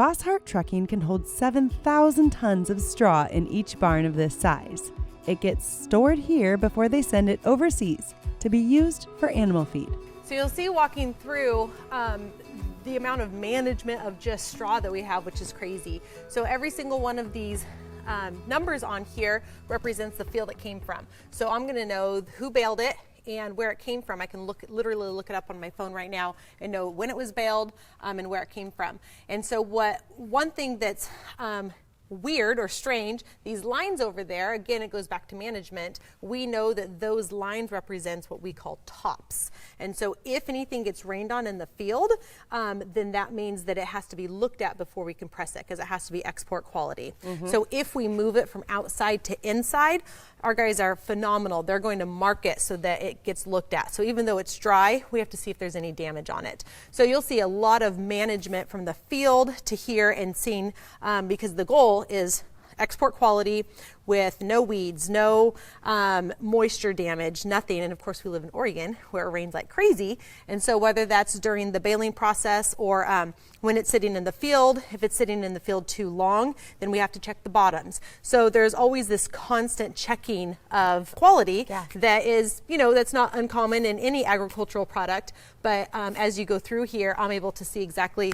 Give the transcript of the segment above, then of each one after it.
Bossart Trucking can hold 7,000 tons of straw in each barn of this size. It gets stored here before they send it overseas to be used for animal feed. So you'll see walking through the amount of management of just straw that we have, which is crazy. So every single one of these numbers on here represents the field it came from. So I'm gonna know who baled it and where it came from. I can literally look it up on my phone right now and know when it was baled and where it came from. And so one thing that's weird or strange, these lines over there, again, it goes back to management. We know that those lines represents what we call tops. And so if anything gets rained on in the field, then that means that it has to be looked at before we compress it, because it has to be export quality. So if we move it from outside to inside, our guys are phenomenal. They're going to mark it so that it gets looked at. So even though it's dry, we have to see if there's any damage on it. So you'll see a lot of management from the field to here and seeing, because the goal is export quality with no weeds, no moisture damage, nothing. And of course we live in Oregon where it rains like crazy. And so whether that's during the baling process or when it's sitting in the field, if it's sitting in the field too long, then we have to check the bottoms. So there's always this constant checking of quality that is, that's not uncommon in any agricultural product. But as you go through here, I'm able to see exactly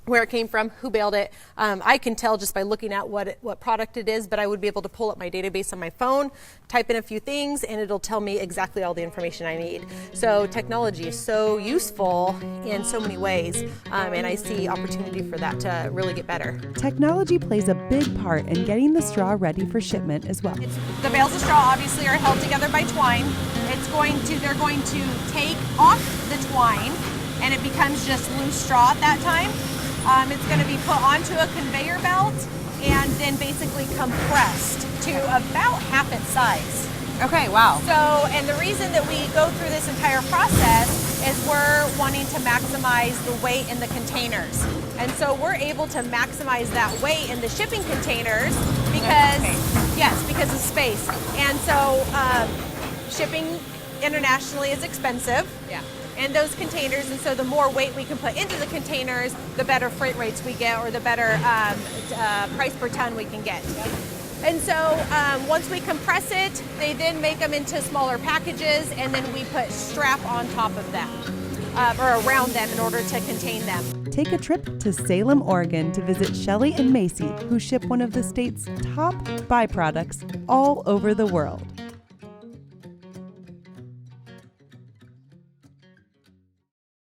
where it came from, who baled it. I can tell just by looking at what product it is, but I would be able to pull up my database on my phone, type in a few things, and it'll tell me exactly all the information I need. So technology is so useful in so many ways, and I see opportunity for that to really get better. Technology plays a big part in getting the straw ready for shipment as well. The bales of straw obviously are held together by twine. They're going to take off the twine, and it becomes just loose straw at that time. It's going to be put onto a conveyor belt and then basically compressed to about half its size. Okay, wow. So, and the reason that we go through this entire process is we're wanting to maximize the weight in the containers. And so we're able to maximize that weight in the shipping containers because of space. And so shipping internationally is expensive. Yeah. And those containers, and so the more weight we can put into the containers, the better freight rates we get, or the better price per ton we can get. And so once we compress it, they then make them into smaller packages, and then we put strap on top of them, or around them in order to contain them. Take a trip to Salem, Oregon to visit Shelley and Macy, who ship one of the state's top byproducts all over the world.